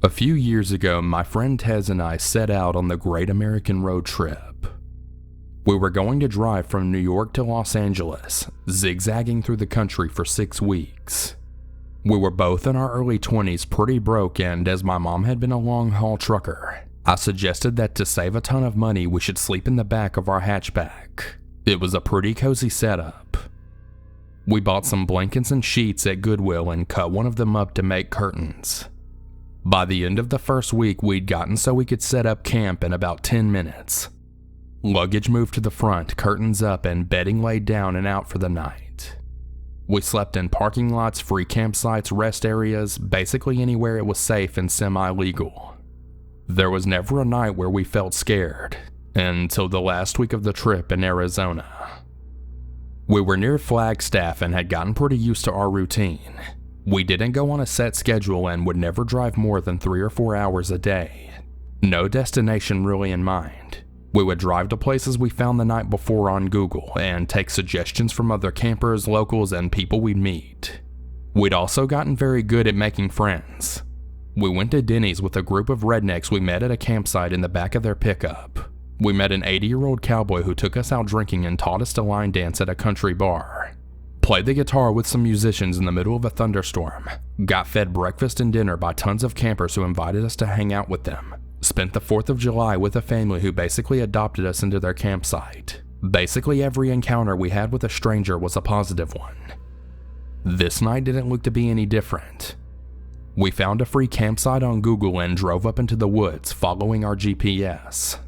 A few years ago, my friend Tez and I set out on the Great American Road Trip. We were going to drive from New York to Los Angeles, zigzagging through the country for 6 weeks. We were both in our early 20s, pretty broke, and as my mom had been a long-haul trucker, I suggested that to save a ton of money, we should sleep in the back of our hatchback. It was a pretty cozy setup. We bought some blankets and sheets at Goodwill and cut one of them up to make curtains. By the end of the first week, we'd gotten so we could set up camp in about 10 minutes. Luggage moved to the front, curtains up, and bedding laid down and out for the night. We slept in parking lots, free campsites, rest areas, basically anywhere it was safe and semi-legal. There was never a night where we felt scared, until the last week of the trip in Arizona. We were near Flagstaff and had gotten pretty used to our routine. We didn't go on a set schedule and would never drive more than 3 or 4 hours a day. No destination really in mind. We would drive to places we found the night before on Google and take suggestions from other campers, locals, and people we'd meet. We'd also gotten very good at making friends. We went to Denny's with a group of rednecks we met at a campsite in the back of their pickup. We met an 80-year-old cowboy who took us out drinking and taught us to line dance at a country bar. Played the guitar with some musicians in the middle of a thunderstorm. Got fed breakfast and dinner by tons of campers who invited us to hang out with them. Spent the 4th of July with a family who basically adopted us into their campsite. Basically every encounter we had with a stranger was a positive one. This night didn't look to be any different. We found a free campsite on Google and drove up into the woods following our GPS.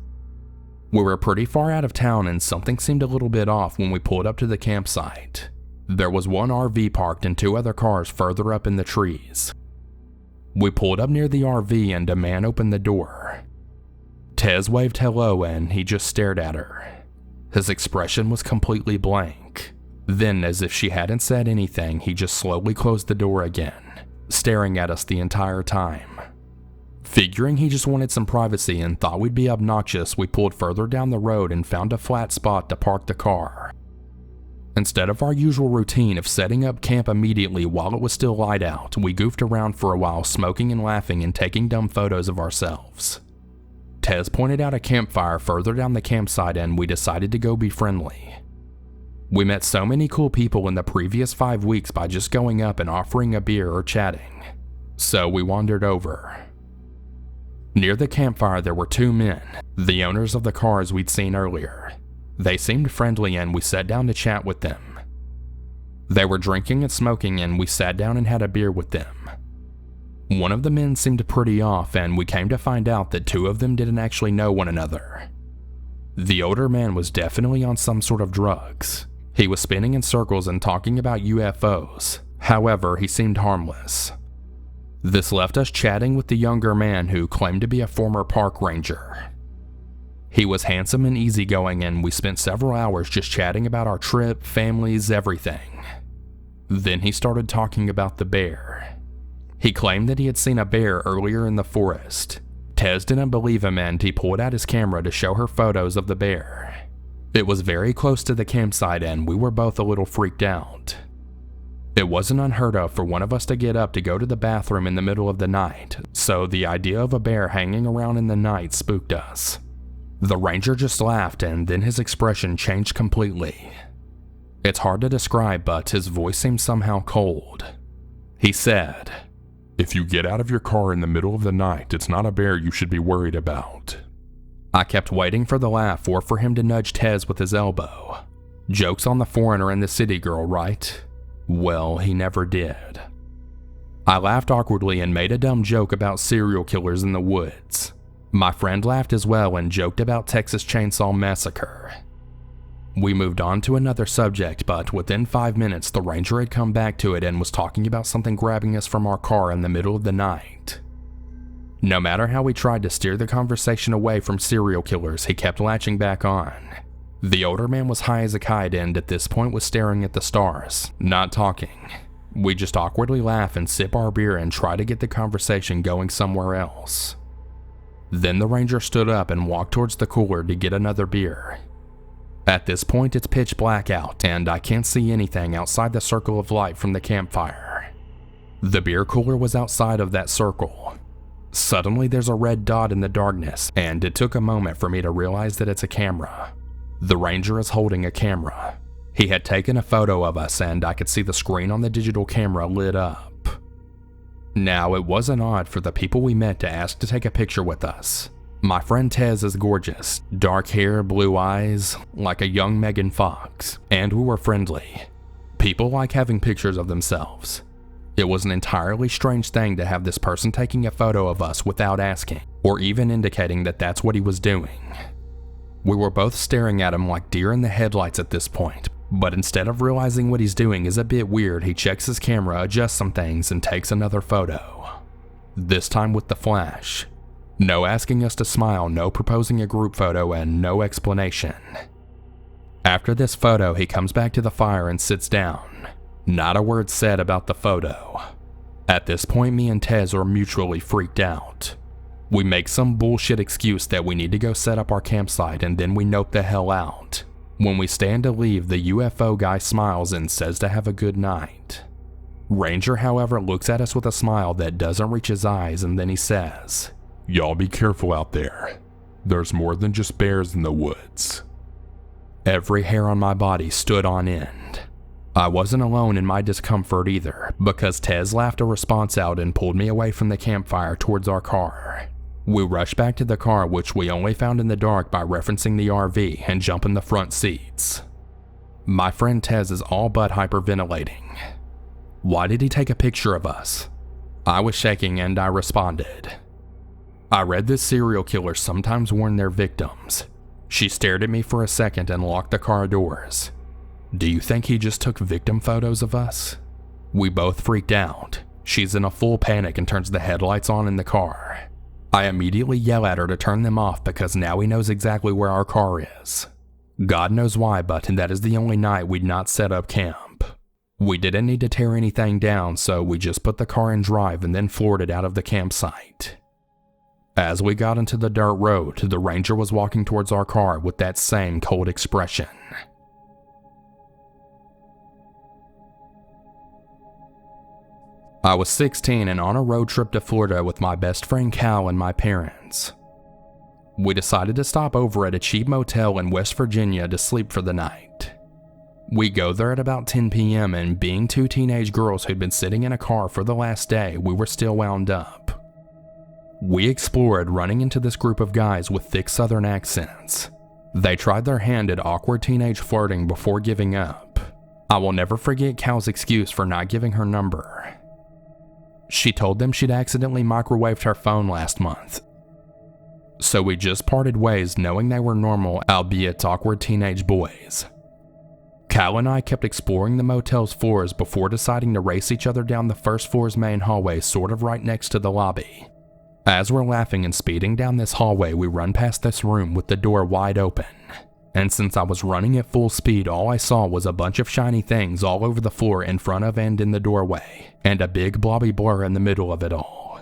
We were pretty far out of town and something seemed a little bit off when we pulled up to the campsite. There was one RV parked and 2 other cars further up in the trees. We pulled up near the RV and a man opened the door. Tez waved hello and he just stared at her. His expression was completely blank. Then, as if she hadn't said anything, he just slowly closed the door again, staring at us the entire time. Figuring he just wanted some privacy and thought we'd be obnoxious, we pulled further down the road and found a flat spot to park the car. Instead of our usual routine of setting up camp immediately while it was still light out, we goofed around for a while, smoking and laughing and taking dumb photos of ourselves. Tez pointed out a campfire further down the campsite and we decided to go be friendly. We met so many cool people in the previous 5 weeks by just going up and offering a beer or chatting. So we wandered over. Near the campfire there were 2 men, the owners of the cars we'd seen earlier. They seemed friendly and we sat down to chat with them. They were drinking and smoking and we sat down and had a beer with them. One of the men seemed pretty off and we came to find out that 2 of them didn't actually know one another. The older man was definitely on some sort of drugs. He was spinning in circles and talking about UFOs. However, he seemed harmless. This left us chatting with the younger man who claimed to be a former park ranger. He was handsome and easygoing and we spent several hours just chatting about our trip, families, everything. Then he started talking about the bear. He claimed that he had seen a bear earlier in the forest. Tez didn't believe him and he pulled out his camera to show her photos of the bear. It was very close to the campsite and we were both a little freaked out. It wasn't unheard of for one of us to get up to go to the bathroom in the middle of the night, so the idea of a bear hanging around in the night spooked us. The ranger just laughed and then his expression changed completely. It's hard to describe, but his voice seemed somehow cold. He said, "If you get out of your car in the middle of the night, it's not a bear you should be worried about." I kept waiting for the laugh or for him to nudge Tez with his elbow. Jokes on the foreigner and the city girl, right? Well, he never did. I laughed awkwardly and made a dumb joke about serial killers in the woods. My friend laughed as well and joked about Texas Chainsaw Massacre. We moved on to another subject, but within 5 minutes the ranger had come back to it and was talking about something grabbing us from our car in the middle of the night. No matter how we tried to steer the conversation away from serial killers, he kept latching back on. The older man was high as a kite and at this point was staring at the stars, not talking. We just awkwardly laugh and sip our beer and try to get the conversation going somewhere else. Then the ranger stood up and walked towards the cooler to get another beer. At this point it's pitch black out and I can't see anything outside the circle of light from the campfire. The beer cooler was outside of that circle. Suddenly there's a red dot in the darkness, and it took a moment for me to realize that it's a camera. The ranger is holding a camera. He had taken a photo of us, and I could see the screen on the digital camera lit up. Now, it wasn't odd for the people we met to ask to take a picture with us. My friend Tez is gorgeous, dark hair, blue eyes, like a young Megan Fox, and we were friendly. People like having pictures of themselves. It was an entirely strange thing to have this person taking a photo of us without asking, or even indicating that that's what he was doing. We were both staring at him like deer in the headlights at this point, but instead of realizing what he's doing is a bit weird, he checks his camera, adjusts some things, and takes another photo. This time with the flash. No asking us to smile, no proposing a group photo, and no explanation. After this photo, he comes back to the fire and sits down. Not a word said about the photo. At this point, me and Tez are mutually freaked out. We make some bullshit excuse that we need to go set up our campsite, and then we nope the hell out. When we stand to leave, the UFO guy smiles and says to have a good night. Ranger, however, looks at us with a smile that doesn't reach his eyes, and then he says, "Y'all be careful out there. There's more than just bears in the woods." Every hair on my body stood on end. I wasn't alone in my discomfort either, because Tez laughed a response out and pulled me away from the campfire towards our car. We rushed back to the car, which we only found in the dark by referencing the RV, and jump in the front seats. My friend Tez is all but hyperventilating. Why did he take a picture of us? I was shaking and I responded. I read this serial killers sometimes warn their victims. She stared at me for a second and locked the car doors. Do you think he just took victim photos of us? We both freaked out. She's in a full panic and turns the headlights on in the car. I immediately yell at her to turn them off because now he knows exactly where our car is. God knows why, but that is the only night we'd not set up camp. We didn't need to tear anything down, so we just put the car in drive and then floored it out of the campsite. As we got into the dirt road, the ranger was walking towards our car with that same cold expression. I was 16 and on a road trip to Florida with my best friend Calla and my parents. We decided to stop over at a cheap motel in West Virginia to sleep for the night. We go there at about 10 p.m. and being two teenage girls who'd been sitting in a car for the last day, we were still wound up. We explored, running into this group of guys with thick southern accents. They tried their hand at awkward teenage flirting before giving up. I will never forget Cal's excuse for not giving her number. She told them she'd accidentally microwaved her phone last month. So we just parted ways knowing they were normal, albeit awkward teenage boys. Cal and I kept exploring the motel's floors before deciding to race each other down the first floor's main hallway, sort of right next to the lobby. As we're laughing and speeding down this hallway, we run past this room with the door wide open. And since I was running at full speed, all I saw was a bunch of shiny things all over the floor in front of and in the doorway, and a big blobby blur in the middle of it all.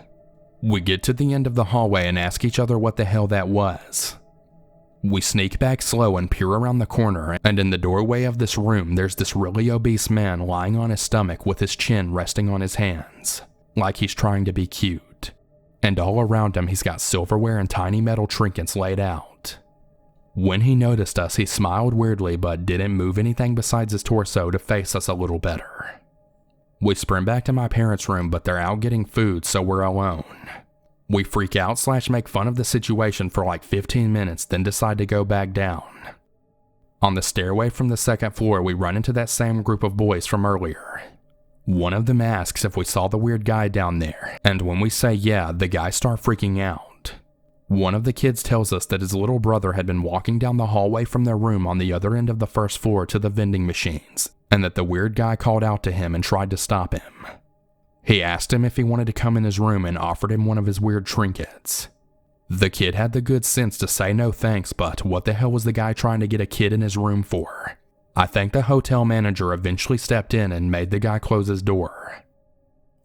We get to the end of the hallway and ask each other what the hell that was. We sneak back slow and peer around the corner, and in the doorway of this room there's this really obese man lying on his stomach with his chin resting on his hands, like he's trying to be cute. And all around him he's got silverware and tiny metal trinkets laid out. When he noticed us, he smiled weirdly but didn't move anything besides his torso to face us a little better. We sprint back to my parents' room, but they're out getting food, so we're alone. We freak out / make fun of the situation for like 15 minutes, then decide to go back down. On the stairway from the second floor, we run into that same group of boys from earlier. One of them asks if we saw the weird guy down there, and when we say yeah, the guys start freaking out. One of the kids tells us that his little brother had been walking down the hallway from their room on the other end of the first floor to the vending machines, and that the weird guy called out to him and tried to stop him. He asked him if he wanted to come in his room and offered him one of his weird trinkets. The kid had the good sense to say no thanks, but what the hell was the guy trying to get a kid in his room for? I think the hotel manager eventually stepped in and made the guy close his door.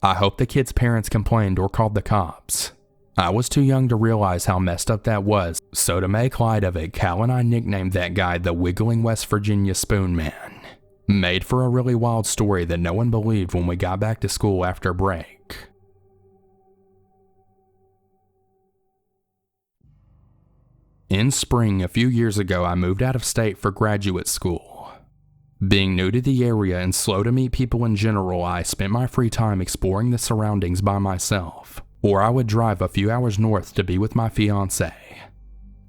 I hope the kid's parents complained or called the cops. I was too young to realize how messed up that was, so to make light of it, Cal and I nicknamed that guy the Wiggling West Virginia Spoon Man. Made for a really wild story that no one believed when we got back to school after break. In spring a few years ago, I moved out of state for graduate school. Being new to the area and slow to meet people in general, I spent my free time exploring the surroundings by myself, or I would drive a few hours north to be with my fiancée.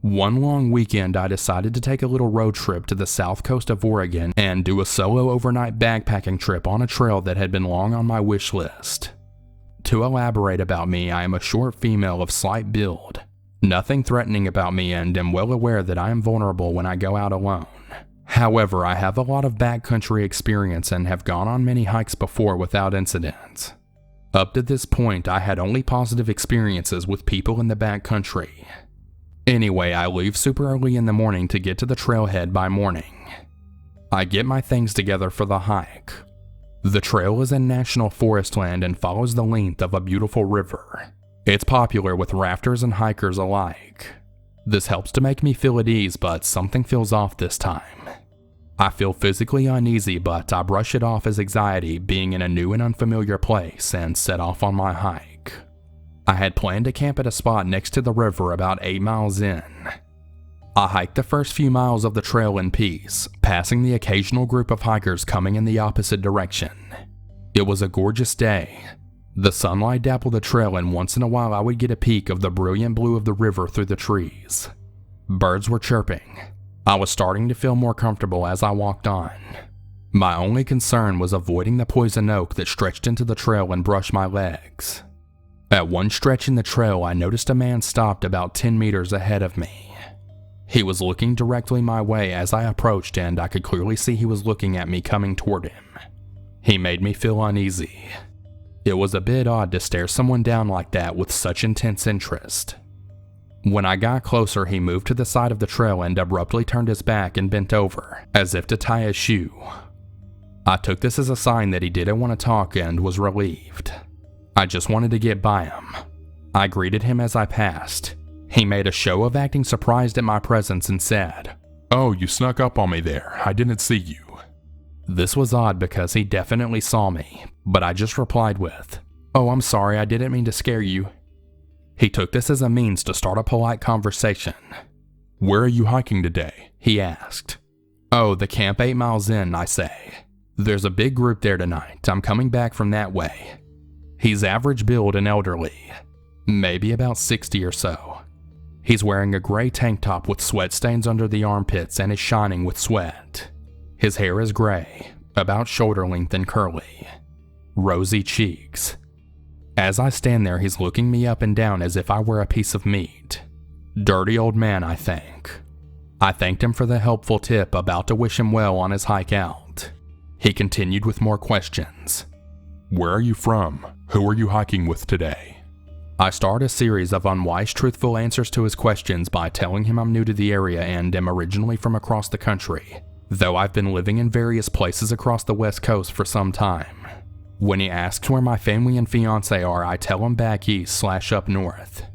One long weekend, I decided to take a little road trip to the south coast of Oregon and do a solo overnight backpacking trip on a trail that had been long on my wish list. To elaborate about me, I am a short female of slight build. Nothing threatening about me, and am well aware that I am vulnerable when I go out alone. However, I have a lot of backcountry experience and have gone on many hikes before without incident. Up to this point, I had only positive experiences with people in the backcountry. Anyway, I leave super early in the morning to get to the trailhead by morning. I get my things together for the hike. The trail is in national forest land and follows the length of a beautiful river. It's popular with rafters and hikers alike. This helps to make me feel at ease, but something feels off this time. I feel physically uneasy, but I brush it off as anxiety being in a new and unfamiliar place and set off on my hike. I had planned to camp at a spot next to the river about 8 miles in. I hiked the first few miles of the trail in peace, passing the occasional group of hikers coming in the opposite direction. It was a gorgeous day. The sunlight dappled the trail, and once in a while I would get a peek of the brilliant blue of the river through the trees. Birds were chirping. I was starting to feel more comfortable as I walked on. My only concern was avoiding the poison oak that stretched into the trail and brushed my legs. At one stretch in the trail, I noticed a man stopped about 10 meters ahead of me. He was looking directly my way as I approached, and I could clearly see he was looking at me coming toward him. He made me feel uneasy. It was a bit odd to stare someone down like that with such intense interest. When I got closer, he moved to the side of the trail and abruptly turned his back and bent over, as if to tie his shoe. I took this as a sign that he didn't want to talk and was relieved. I just wanted to get by him. I greeted him as I passed. He made a show of acting surprised at my presence and said, "Oh, you snuck up on me there. I didn't see you." This was odd because he definitely saw me, but I just replied with, "Oh, I'm sorry, I didn't mean to scare you." He took this as a means to start a polite conversation. "Where are you hiking today?" he asked. "Oh, the camp 8 miles in," I say. "There's a big group there tonight. I'm coming back from that way." He's average build and elderly, maybe about 60 or so. He's wearing a gray tank top with sweat stains under the armpits and is shining with sweat. His hair is gray, about shoulder length and curly. Rosy cheeks. As I stand there, he's looking me up and down as if I were a piece of meat. Dirty old man, I think. I thanked him for the helpful tip, about to wish him well on his hike out. He continued with more questions. "Where are you from? Who are you hiking with today?" I start a series of unwise, truthful answers to his questions by telling him I'm new to the area and am originally from across the country, though I've been living in various places across the West Coast for some time. When he asks where my family and fiancé are, I tell him back east/up north.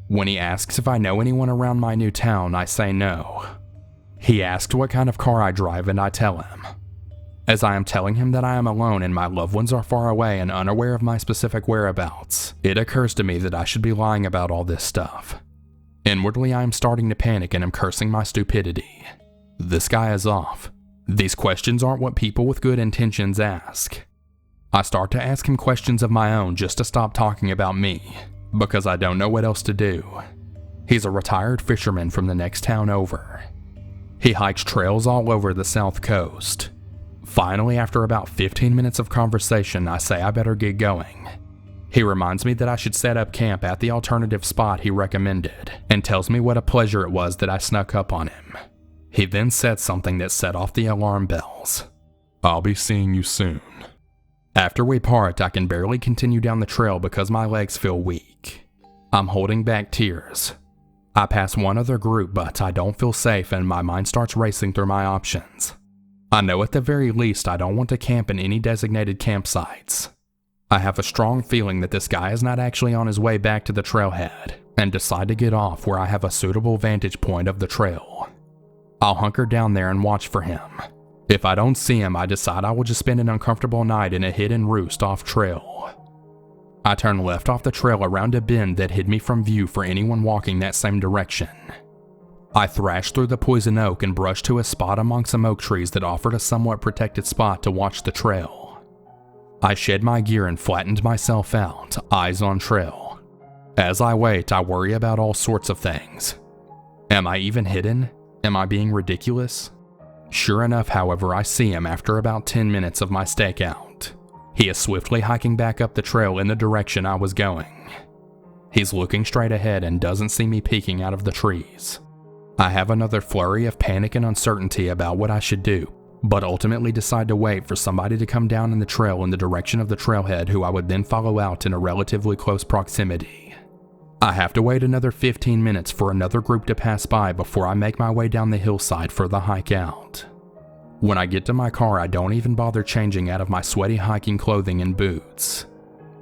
When he asks if I know anyone around my new town, I say no. He asks what kind of car I drive, and I tell him. As I am telling him that I am alone and my loved ones are far away and unaware of my specific whereabouts, it occurs to me that I should be lying about all this stuff. Inwardly, I am starting to panic and am cursing my stupidity. This guy is off. These questions aren't what people with good intentions ask. I start to ask him questions of my own just to stop talking about me, because I don't know what else to do. He's a retired fisherman from the next town over. He hikes trails all over the South Coast. Finally, after about 15 minutes of conversation, I say I better get going. He reminds me that I should set up camp at the alternative spot he recommended, and tells me what a pleasure it was that I snuck up on him. He then said something that set off the alarm bells. "I'll be seeing you soon." After we part, I can barely continue down the trail because my legs feel weak. I'm holding back tears. I pass one other group, but I don't feel safe and my mind starts racing through my options. I know at the very least I don't want to camp in any designated campsites. I have a strong feeling that this guy is not actually on his way back to the trailhead, and decide to get off where I have a suitable vantage point of the trail. I'll hunker down there and watch for him. If I don't see him, I decide I will just spend an uncomfortable night in a hidden roost off trail. I turn left off the trail around a bend that hid me from view for anyone walking that same direction. I thrashed through the poison oak and brushed to a spot among some oak trees that offered a somewhat protected spot to watch the trail. I shed my gear and flattened myself out, eyes on trail. As I wait, I worry about all sorts of things. Am I even hidden? Am I being ridiculous? Sure enough, however, I see him after about 10 minutes of my stakeout. He is swiftly hiking back up the trail in the direction I was going. He's looking straight ahead and doesn't see me peeking out of the trees. I have another flurry of panic and uncertainty about what I should do, but ultimately decide to wait for somebody to come down in the trail in the direction of the trailhead who I would then follow out in a relatively close proximity. I have to wait another 15 minutes for another group to pass by before I make my way down the hillside for the hike out. When I get to my car, I don't even bother changing out of my sweaty hiking clothing and boots.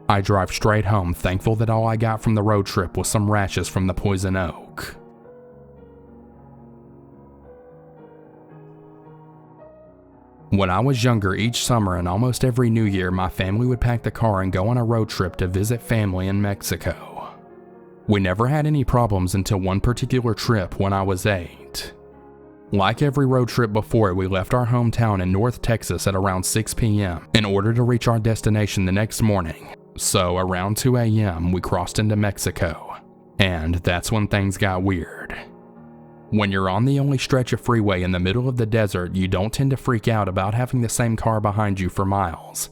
I drive straight home, thankful that all I got from the road trip was some rashes from the poison oak. When I was younger, each summer and almost every New Year, my family would pack the car and go on a road trip to visit family in Mexico. We never had any problems until one particular trip when I was 8. Like every road trip before, we left our hometown in North Texas at around 6 p.m. in order to reach our destination the next morning. So around 2 a.m. we crossed into Mexico, and that's when things got weird. When you're on the only stretch of freeway in the middle of the desert, you don't tend to freak out about having the same car behind you for miles.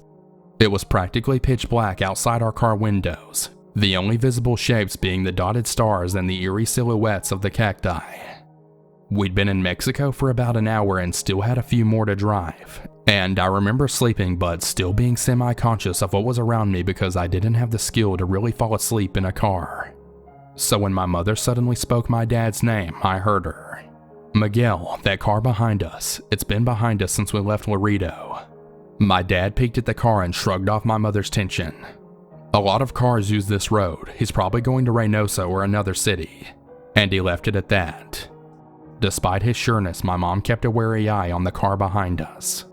It was practically pitch black outside our car windows, the only visible shapes being the dotted stars and the eerie silhouettes of the cacti. We'd been in Mexico for about an hour and still had a few more to drive, and I remember sleeping but still being semi-conscious of what was around me because I didn't have the skill to really fall asleep in a car. So when my mother suddenly spoke my dad's name, I heard her. "Miguel, that car behind us. It's been behind us since we left Laredo." My dad peeked at the car and shrugged off my mother's tension. "A lot of cars use this road. He's probably going to Reynosa or another city." And he left it at that. Despite his sureness, my mom kept a wary eye on the car behind us.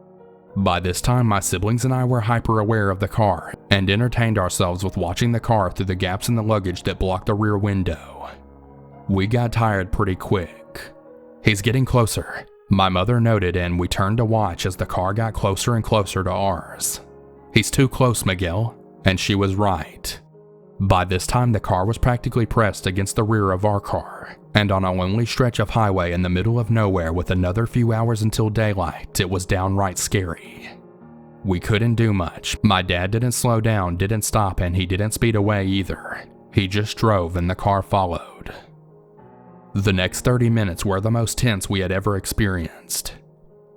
By this time, my siblings and I were hyper aware of the car and entertained ourselves with watching the car through the gaps in the luggage that blocked the rear window. We got tired pretty quick. "He's getting closer," my mother noted, and we turned to watch as the car got closer and closer to ours. "He's too close, Miguel." And she was right. By this time, the car was practically pressed against the rear of our car, and on a lonely stretch of highway in the middle of nowhere with another few hours until daylight, it was downright scary. We couldn't do much. My dad didn't slow down, didn't stop, and he didn't speed away either. He just drove and the car followed. The next 30 minutes were the most tense we had ever experienced.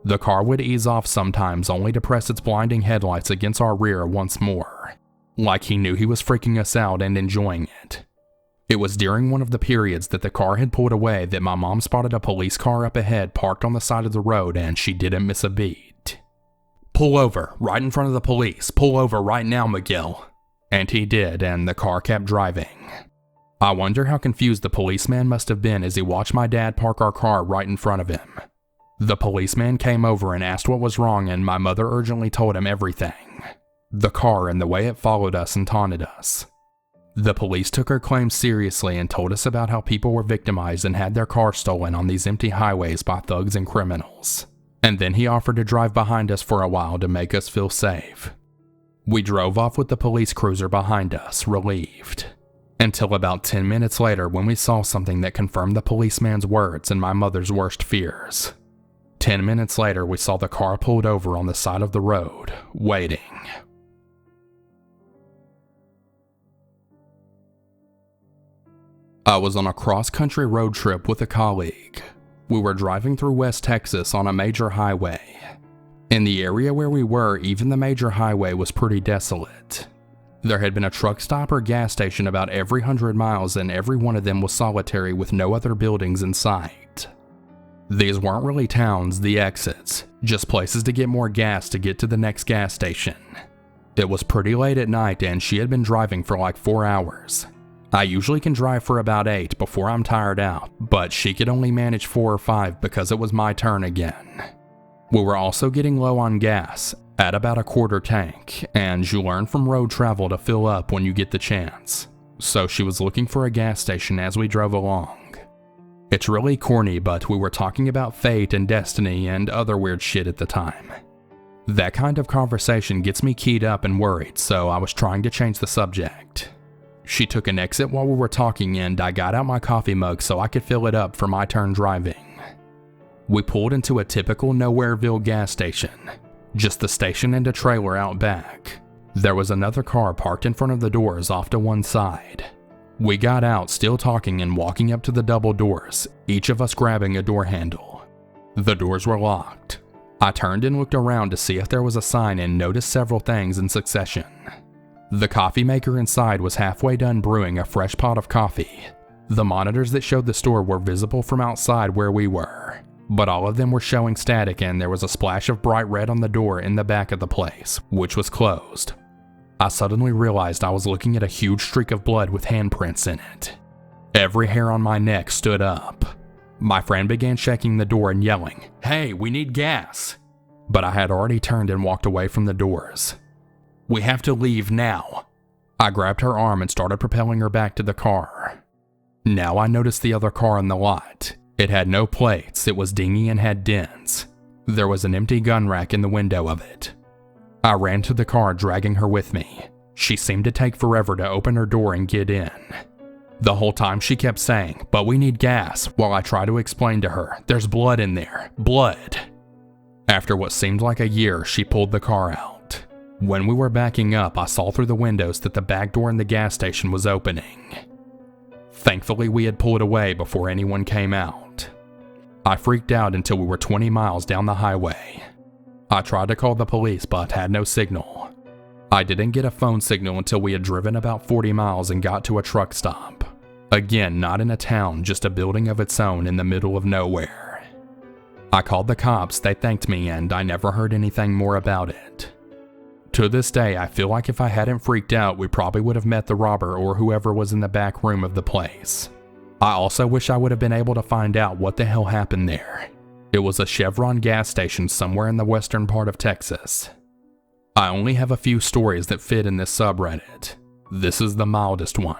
The car would ease off sometimes only to press its blinding headlights against our rear once more, like he knew he was freaking us out and enjoying it. It was during one of the periods that the car had pulled away that my mom spotted a police car up ahead parked on the side of the road, and she didn't miss a beat. "Pull over, right in front of the police. Pull over right now, Miguel." And he did, and the car kept driving. I wonder how confused the policeman must have been as he watched my dad park our car right in front of him. The policeman came over and asked what was wrong, and my mother urgently told him everything. The car and the way it followed us and taunted us. The police took her claims seriously and told us about how people were victimized and had their cars stolen on these empty highways by thugs and criminals. And then he offered to drive behind us for a while to make us feel safe. We drove off with the police cruiser behind us, relieved. Until about 10 minutes later when we saw something that confirmed the policeman's words and my mother's worst fears. 10 minutes later, we saw the car pulled over on the side of the road, waiting. I was on a cross-country road trip with a colleague. We were driving through West Texas on a major highway. In the area where we were, even the major highway was pretty desolate. There had been a truck stop or gas station about every 100 miles, and every one of them was solitary with no other buildings in sight. These weren't really towns, the exits, just places to get more gas to get to the next gas station. It was pretty late at night, and she had been driving for like 4 hours. I usually can drive for about 8 before I'm tired out, but she could only manage 4 or 5 because it was my turn again. We were also getting low on gas, at about a quarter tank, and you learn from road travel to fill up when you get the chance. So she was looking for a gas station as we drove along. It's really corny, but we were talking about fate and destiny and other weird shit at the time. That kind of conversation gets me keyed up and worried, so I was trying to change the subject. She took an exit while we were talking and I got out my coffee mug so I could fill it up for my turn driving. We pulled into a typical Nowhereville gas station. Just the station and a trailer out back. There was another car parked in front of the doors off to one side. We got out still talking and walking up to the double doors, each of us grabbing a door handle. The doors were locked. I turned and looked around to see if there was a sign and noticed several things in succession. The coffee maker inside was halfway done brewing a fresh pot of coffee. The monitors that showed the store were visible from outside where we were, but all of them were showing static and there was a splash of bright red on the door in the back of the place, which was closed. I suddenly realized I was looking at a huge streak of blood with handprints in it. Every hair on my neck stood up. My friend began shaking the door and yelling, "Hey, we need gas!" But I had already turned and walked away from the doors. "We have to leave now." I grabbed her arm and started propelling her back to the car. Now I noticed the other car in the lot. It had no plates, it was dingy and had dents. There was an empty gun rack in the window of it. I ran to the car, dragging her with me. She seemed to take forever to open her door and get in. The whole time she kept saying, "But we need gas," while I tried to explain to her, "There's blood in there, blood." After what seemed like a year, she pulled the car out. When we were backing up, I saw through the windows that the back door in the gas station was opening. Thankfully, we had pulled away before anyone came out. I freaked out until we were 20 miles down the highway. I tried to call the police but had no signal. I didn't get a phone signal until we had driven about 40 miles and got to a truck stop. Again, not in a town, just a building of its own in the middle of nowhere. I called the cops, they thanked me, and I never heard anything more about it. To this day, I feel like if I hadn't freaked out, we probably would have met the robber or whoever was in the back room of the place. I also wish I would have been able to find out what the hell happened there. It was a Chevron gas station somewhere in the western part of Texas. I only have a few stories that fit in this subreddit. This is the mildest one.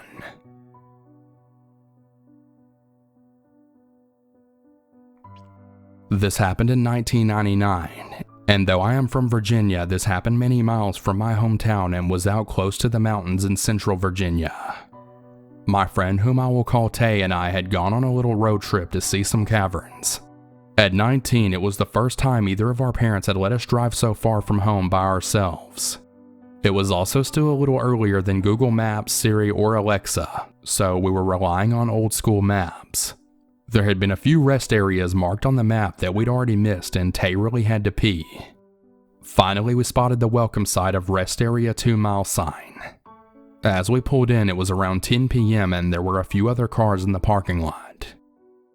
This happened in 1999, and though I am from Virginia, this happened many miles from my hometown and was out close to the mountains in central Virginia. My friend, whom I will call Tay, and I had gone on a little road trip to see some caverns. At 19, it was the first time either of our parents had let us drive so far from home by ourselves. It was also still a little earlier than Google Maps, Siri, or Alexa, so we were relying on old school maps. There had been a few rest areas marked on the map that we'd already missed and Tay really had to pee. Finally, we spotted the welcome sign of Rest Area 2 mile sign. As we pulled in, it was around 10 p.m. and there were a few other cars in the parking lot.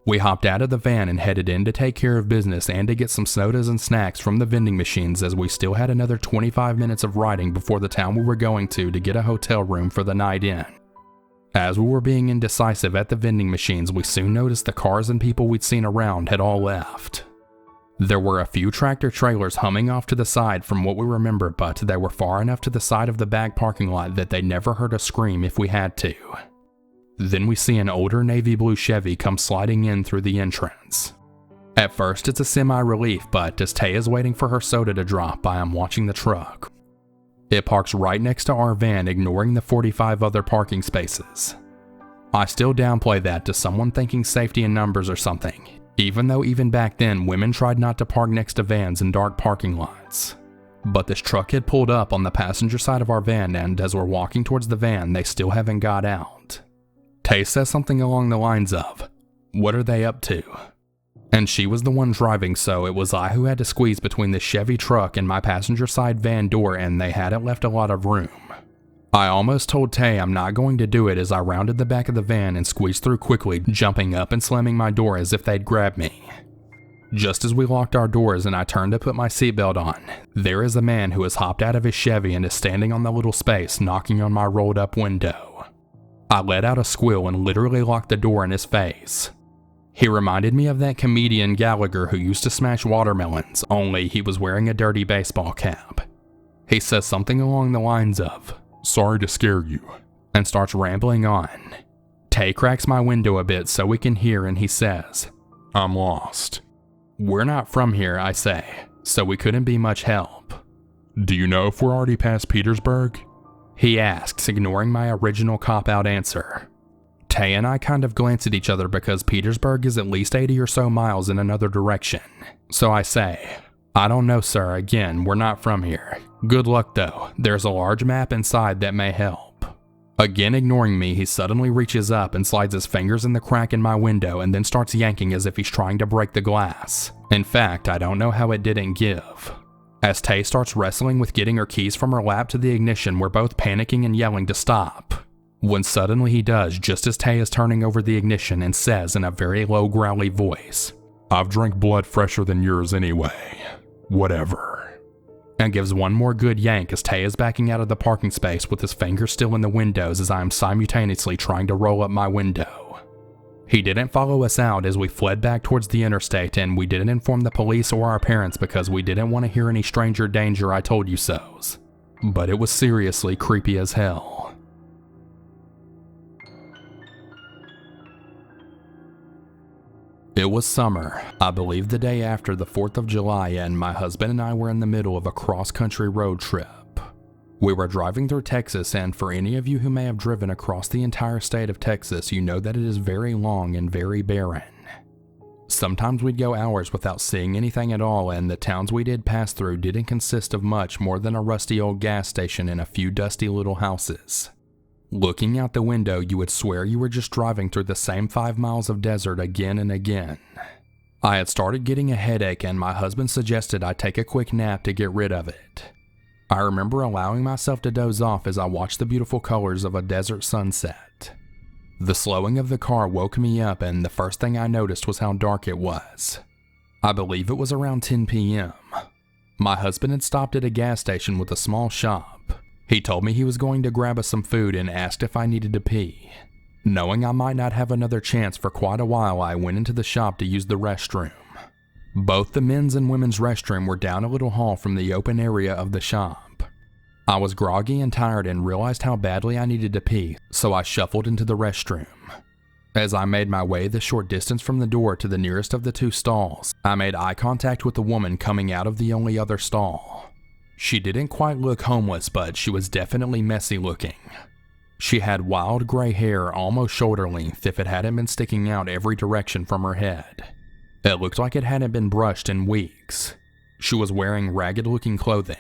We hopped out of the van and headed in to take care of business and to get some sodas and snacks from the vending machines as we still had another 25 minutes of riding before the town we were going to get a hotel room for the night in. As we were being indecisive at the vending machines, we soon noticed the cars and people we'd seen around had all left. There were a few tractor trailers humming off to the side from what we remember, but they were far enough to the side of the back parking lot that they never heard us scream if we had to. Then we see an older navy blue Chevy come sliding in through the entrance. At first it's a semi-relief, but as Tay is waiting for her soda to drop, I am watching the truck. It parks right next to our van, ignoring the 45 other parking spaces. I still downplay that to someone thinking safety in numbers or something, even though even back then women tried not to park next to vans in dark parking lots. But this truck had pulled up on the passenger side of our van, and as we're walking towards the van, they still haven't got out. Tay says something along the lines of, "What are they up to?" And she was the one driving, so it was I who had to squeeze between the Chevy truck and my passenger side van door, and they hadn't left a lot of room. I almost told Tay I'm not going to do it as I rounded the back of the van and squeezed through quickly, jumping up and slamming my door as if they'd grab me. Just as we locked our doors and I turned to put my seatbelt on, there is a man who has hopped out of his Chevy and is standing on the little space, knocking on my rolled up window. I let out a squeal and literally locked the door in his face. He reminded me of that comedian Gallagher who used to smash watermelons, only he was wearing a dirty baseball cap. He says something along the lines of, "Sorry to scare you," and starts rambling on. Tay cracks my window a bit so we can hear, and he says, "I'm lost." "We're not from here," I say, so we couldn't be much help. "Do you know if we're already past Petersburg?" he asks, ignoring my original cop-out answer. Tay and I kind of glance at each other because Petersburg is at least 80 or so miles in another direction. So I say, "I don't know, sir. Again, we're not from here. Good luck though. There's a large map inside that may help." Again ignoring me, he suddenly reaches up and slides his fingers in the crack in my window and then starts yanking as if he's trying to break the glass. In fact, I don't know how it didn't give. As Tay starts wrestling with getting her keys from her lap to the ignition, we're both panicking and yelling to stop. When suddenly he does, just as Tay is turning over the ignition, and says in a very low growly voice, "I've drank blood fresher than yours anyway. Whatever." And gives one more good yank as Tay is backing out of the parking space with his fingers still in the windows as I am simultaneously trying to roll up my window. He didn't follow us out as we fled back towards the interstate, and we didn't inform the police or our parents because we didn't want to hear any stranger danger I told you so's. But it was seriously creepy as hell. It was summer, I believe the day after the 4th of July, and my husband and I were in the middle of a cross-country road trip. We were driving through Texas, and for any of you who may have driven across the entire state of Texas, you know that it is very long and very barren. Sometimes we'd go hours without seeing anything at all, and the towns we did pass through didn't consist of much more than a rusty old gas station and a few dusty little houses. Looking out the window, you would swear you were just driving through the same 5 miles of desert again and again. I had started getting a headache, and my husband suggested I take a quick nap to get rid of it. I remember allowing myself to doze off as I watched the beautiful colors of a desert sunset. The slowing of the car woke me up, and the first thing I noticed was how dark it was. I believe it was around 10 p.m. My husband had stopped at a gas station with a small shop. He told me he was going to grab us some food and asked if I needed to pee. Knowing I might not have another chance for quite a while, I went into the shop to use the restroom. Both the men's and women's restroom were down a little hall from the open area of the shop. I was groggy and tired and realized how badly I needed to pee, so I shuffled into the restroom. As I made my way the short distance from the door to the nearest of the 2 stalls, I made eye contact with the woman coming out of the only other stall. She didn't quite look homeless, but she was definitely messy looking. She had wild gray hair almost shoulder length if it hadn't been sticking out every direction from her head. It looked like it hadn't been brushed in weeks. She was wearing ragged looking clothing,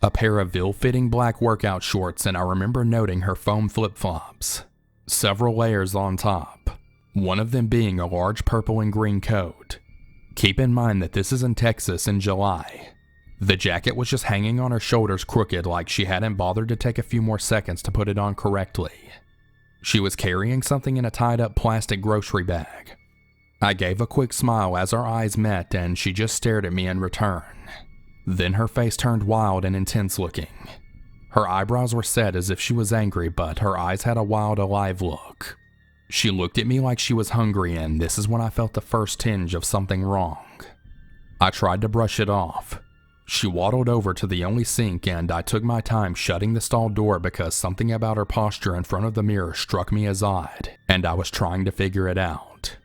a pair of ill-fitting black workout shorts, and I remember noting her foam flip-flops. Several layers on top, one of them being a large purple and green coat. Keep in mind that this is in Texas in July. The jacket was just hanging on her shoulders crooked, like she hadn't bothered to take a few more seconds to put it on correctly. She was carrying something in a tied-up plastic grocery bag. I gave a quick smile as our eyes met, and she just stared at me in return. Then her face turned wild and intense looking. Her eyebrows were set as if she was angry, but her eyes had a wild, alive look. She looked at me like she was hungry, and this is when I felt the first tinge of something wrong. I tried to brush it off. She waddled over to the only sink, and I took my time shutting the stall door because something about her posture in front of the mirror struck me as odd, and I was trying to figure it out.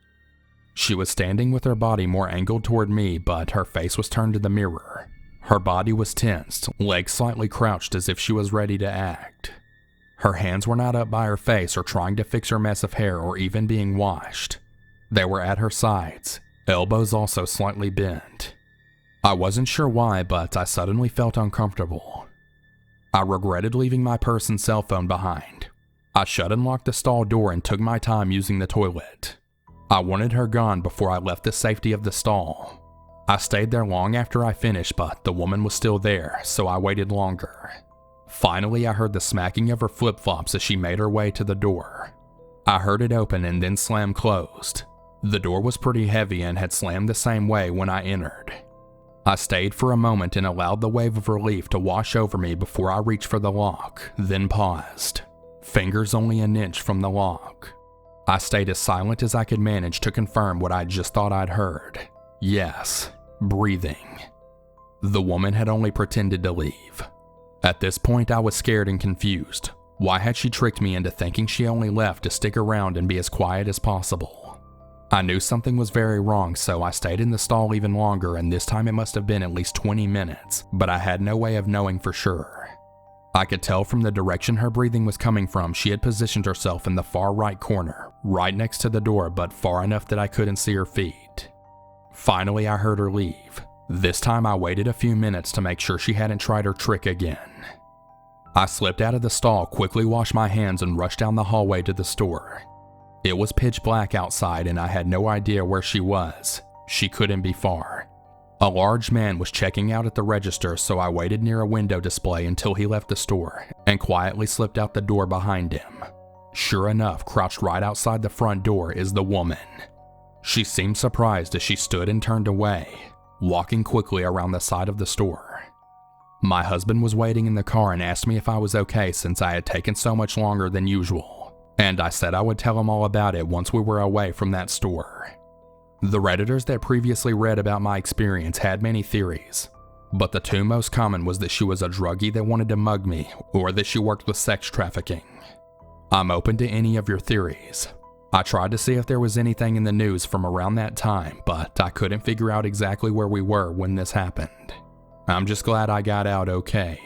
She was standing with her body more angled toward me, but her face was turned to the mirror. Her body was tensed, legs slightly crouched as if she was ready to act. Her hands were not up by her face or trying to fix her mess of hair or even being washed. They were at her sides, elbows also slightly bent. I wasn't sure why, but I suddenly felt uncomfortable. I regretted leaving my purse and cell phone behind. I shut and locked the stall door and took my time using the toilet. I wanted her gone before I left the safety of the stall. I stayed there long after I finished, but the woman was still there, so I waited longer. Finally, I heard the smacking of her flip-flops as she made her way to the door. I heard it open and then slam closed. The door was pretty heavy and had slammed the same way when I entered. I stayed for a moment and allowed the wave of relief to wash over me before I reached for the lock, then paused, fingers only an inch from the lock. I stayed as silent as I could manage to confirm what I just thought I'd heard. Yes, breathing. The woman had only pretended to leave. At this point, I was scared and confused. Why had she tricked me into thinking she only left to stick around and be as quiet as possible? I knew something was very wrong, so I stayed in the stall even longer, and this time it must have been at least 20 minutes, but I had no way of knowing for sure. I could tell from the direction her breathing was coming from she had positioned herself in the far right corner, right next to the door, but far enough that I couldn't see her feet. Finally, I heard her leave. This time I waited a few minutes to make sure she hadn't tried her trick again. I slipped out of the stall, quickly washed my hands, and rushed down the hallway to the store. It was pitch black outside and I had no idea where she was. She couldn't be far. A large man was checking out at the register, so I waited near a window display until he left the store and quietly slipped out the door behind him. Sure enough, crouched right outside the front door is the woman. She seemed surprised as she stood and turned away, walking quickly around the side of the store. My husband was waiting in the car and asked me if I was okay since I had taken so much longer than usual, and I said I would tell him all about it once we were away from that store. The Redditors that previously read about my experience had many theories, but the two most common was that she was a druggie that wanted to mug me, or that she worked with sex trafficking. I'm open to any of your theories. I tried to see if there was anything in the news from around that time, but I couldn't figure out exactly where we were when this happened. I'm just glad I got out okay.